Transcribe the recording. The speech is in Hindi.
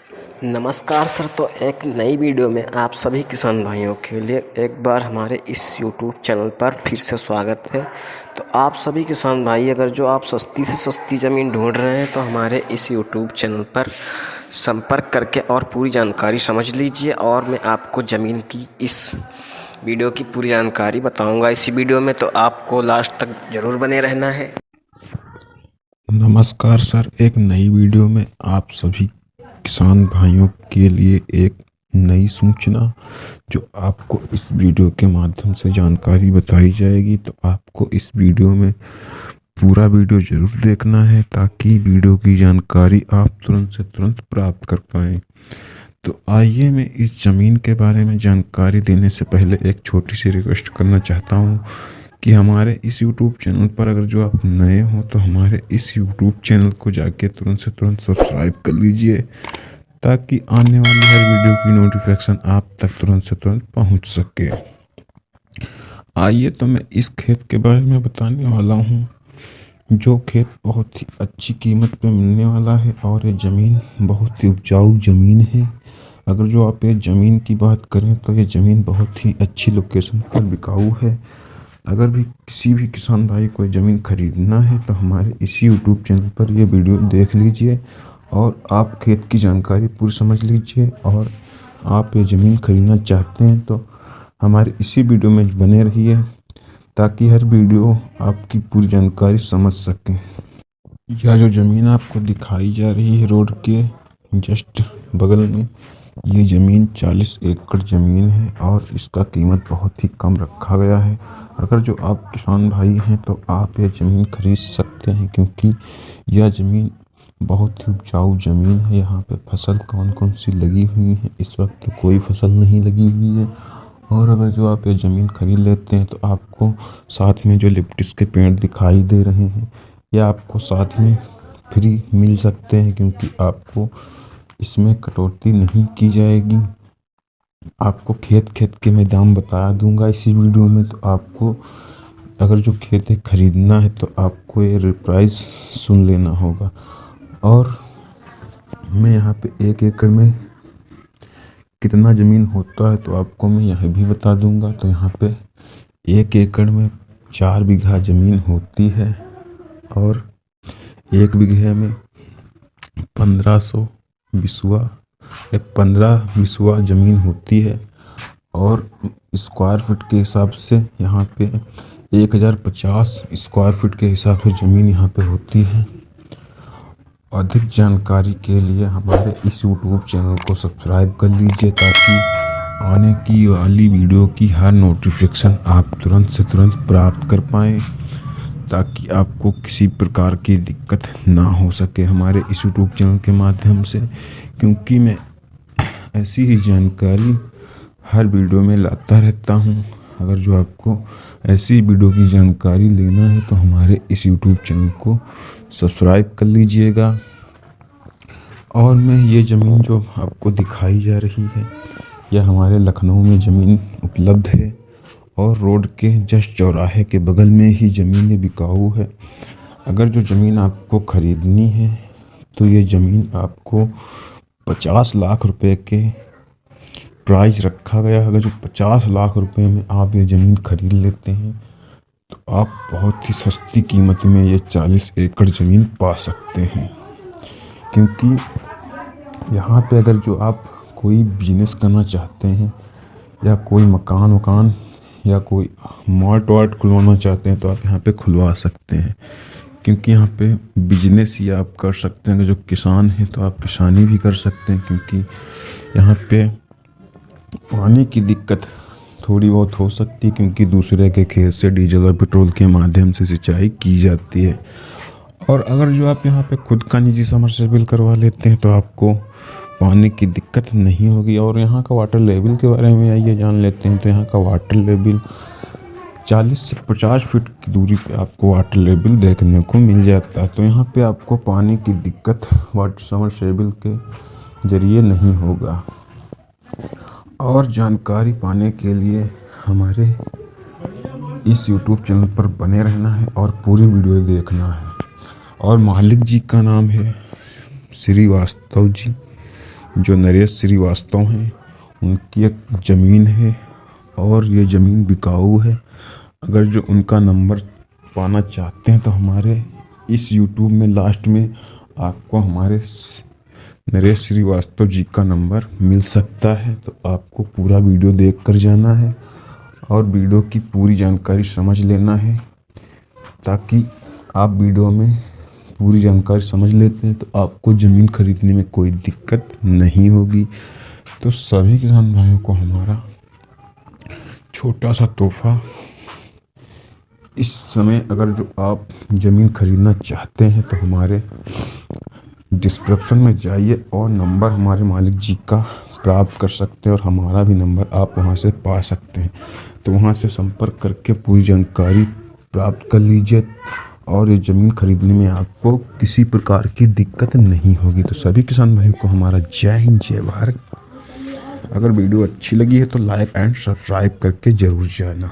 नमस्कार सर। तो एक नई वीडियो में आप सभी किसान भाइयों के लिए एक बार हमारे इस YouTube चैनल पर फिर से स्वागत है। तो आप सभी किसान भाई अगर जो आप सस्ती से सस्ती ज़मीन ढूंढ रहे हैं तो हमारे इस YouTube चैनल पर संपर्क करके और पूरी जानकारी समझ लीजिए। और मैं आपको ज़मीन की इस वीडियो की पूरी जानकारी बताऊंगा इसी वीडियो में, तो आपको लास्ट तक ज़रूर बने रहना है। नमस्कार सर, एक नई वीडियो में आप सभी किसान भाइयों के लिए एक नई सूचना जो आपको इस वीडियो के माध्यम से जानकारी बताई जाएगी। तो आपको इस वीडियो में पूरा वीडियो जरूर देखना है ताकि वीडियो की जानकारी आप तुरंत से तुरंत प्राप्त कर पाएँ। तो आइए मैं इस ज़मीन के बारे में जानकारी देने से पहले एक छोटी सी रिक्वेस्ट करना चाहता हूँ कि हमारे इस YouTube चैनल पर अगर जो आप नए हो तो हमारे इस YouTube चैनल को जाके तुरंत से तुरंत सब्सक्राइब कर लीजिए ताकि आने वाली हर वीडियो की नोटिफिकेशन आप तक तुरंत से तुरंत पहुंच सके। आइए तो मैं इस खेत के बारे में बताने वाला हूं, जो खेत बहुत ही अच्छी कीमत पे मिलने वाला है और ये ज़मीन बहुत ही उपजाऊ ज़मीन है। अगर जो आप ये ज़मीन की बात करें तो ये ज़मीन बहुत ही अच्छी लोकेशन पर बिकाऊ है। अगर भी किसी भी किसान भाई को ज़मीन खरीदना है तो हमारे इसी यूट्यूब चैनल पर ये वीडियो देख लीजिए और आप खेत की जानकारी पूरी समझ लीजिए। और आप ये ज़मीन खरीदना चाहते हैं तो हमारे इसी वीडियो में बने रहिए ताकि हर वीडियो आपकी पूरी जानकारी समझ सकें। यह जो ज़मीन आपको दिखाई जा रही है रोड के जस्ट बगल में, ये ज़मीन 40 एकड़ ज़मीन है और इसका कीमत बहुत ही कम रखा गया है। अगर जो आप किसान भाई हैं तो आप ये ज़मीन खरीद सकते हैं क्योंकि यह ज़मीन बहुत ही उपजाऊ ज़मीन है। यहाँ पे फसल कौन कौन सी लगी हुई है, इस वक्त तो कोई फसल नहीं लगी हुई है। और अगर जो आप ये ज़मीन खरीद लेते हैं तो आपको साथ में जो लिप्टिस के पेड़ दिखाई दे रहे हैं यह आपको साथ में फ्री मिल सकते हैं क्योंकि आपको इसमें कटौती नहीं की जाएगी। आपको खेत खेत के मैं दाम बता दूंगा इसी वीडियो में। तो आपको अगर जो खेत है खरीदना है तो आपको ये प्राइस सुन लेना होगा। और मैं यहाँ पे 1 एकड़ में कितना ज़मीन होता है तो आपको मैं यह भी बता दूंगा। तो यहाँ पे 1 एकड़ में 4 बीघा ज़मीन होती है और 1 बीघे में 1500 बिस्वा 15 बिस्वा ज़मीन होती है। और स्क्वायर फीट के हिसाब से यहाँ पे 1050 स्क्वायर फीट के हिसाब से ज़मीन यहाँ पे होती है। अधिक जानकारी के लिए हमारे इस YouTube चैनल को सब्सक्राइब कर लीजिए ताकि आने की वाली वीडियो की हर नोटिफिकेशन आप तुरंत से तुरंत प्राप्त कर पाएँ ताकि आपको किसी प्रकार की दिक्कत ना हो सके हमारे इस YouTube चैनल के माध्यम से। क्योंकि मैं ऐसी ही जानकारी हर वीडियो में लाता रहता हूँ। अगर जो आपको ऐसी वीडियो की जानकारी लेना है तो हमारे इस YouTube चैनल को सब्सक्राइब कर लीजिएगा। और मैं ये ज़मीन जो आपको दिखाई जा रही है यह हमारे लखनऊ में ज़मीन उपलब्ध है और रोड के जस्ट चौराहे के बगल में ही ज़मीन बिकाऊ है। अगर जो ज़मीन आपको ख़रीदनी है तो ये ज़मीन आपको 50 लाख रुपए के प्राइस रखा गया है। अगर जो 50 लाख रुपए में आप ये ज़मीन खरीद लेते हैं तो आप बहुत ही सस्ती कीमत में ये 40 एकड़ ज़मीन पा सकते हैं। क्योंकि यहाँ पे अगर जो आप कोई बिजनेस करना चाहते हैं या कोई मकान वकान या कोई मार्ट वार्ट खुलवाना चाहते हैं तो आप यहाँ पे खुलवा सकते हैं। क्योंकि यहाँ पे बिजनेस ही आप कर सकते हैं। अगर जो किसान हैं तो आप किसानी भी कर सकते हैं क्योंकि यहाँ पे पानी की दिक्कत थोड़ी बहुत हो सकती है क्योंकि दूसरे के खेत से डीजल और पेट्रोल के माध्यम से सिंचाई की जाती है। और अगर जो आप यहाँ पे खुद का निजी समरसेबल करवा लेते हैं तो आपको पानी की दिक्कत नहीं होगी। और यहाँ का वाटर लेवल के बारे में आइए जान लेते हैं। तो यहाँ का वाटर लेवल 40 से 50 फीट की दूरी पे आपको वाटर लेवल देखने को मिल जाता है। तो यहाँ पे आपको पानी की दिक्कत वाटर समरसेबल के ज़रिए नहीं होगा। और जानकारी पाने के लिए हमारे इस YouTube चैनल पर बने रहना है और पूरी वीडियो देखना है। और मालिक जी का नाम है श्रीवास्तव जी। जो नरेश श्रीवास्तव हैं उनकी एक ज़मीन है और ये ज़मीन बिकाऊ है। अगर जो उनका नंबर पाना चाहते हैं तो हमारे इस यूट्यूब में लास्ट में आपको हमारे नरेश श्रीवास्तव जी का नंबर मिल सकता है। तो आपको पूरा वीडियो देख कर जाना है और वीडियो की पूरी जानकारी समझ लेना है, ताकि आप वीडियो में पूरी जानकारी समझ लेते हैं तो आपको ज़मीन खरीदने में कोई दिक्कत नहीं होगी। तो सभी किसान भाइयों को हमारा छोटा सा तोहफा, इस समय अगर जो आप ज़मीन खरीदना चाहते हैं तो हमारे डिस्क्रिप्शन में जाइए और नंबर हमारे मालिक जी का प्राप्त कर सकते हैं और हमारा भी नंबर आप वहां से पा सकते हैं। तो वहां से संपर्क करके पूरी जानकारी प्राप्त कर लीजिए और ये ज़मीन खरीदने में आपको किसी प्रकार की दिक्कत नहीं होगी। तो सभी किसान भाइयों को हमारा जय हिंद जय भारत। अगर वीडियो अच्छी लगी है तो लाइक एंड सब्सक्राइब करके ज़रूर जाना।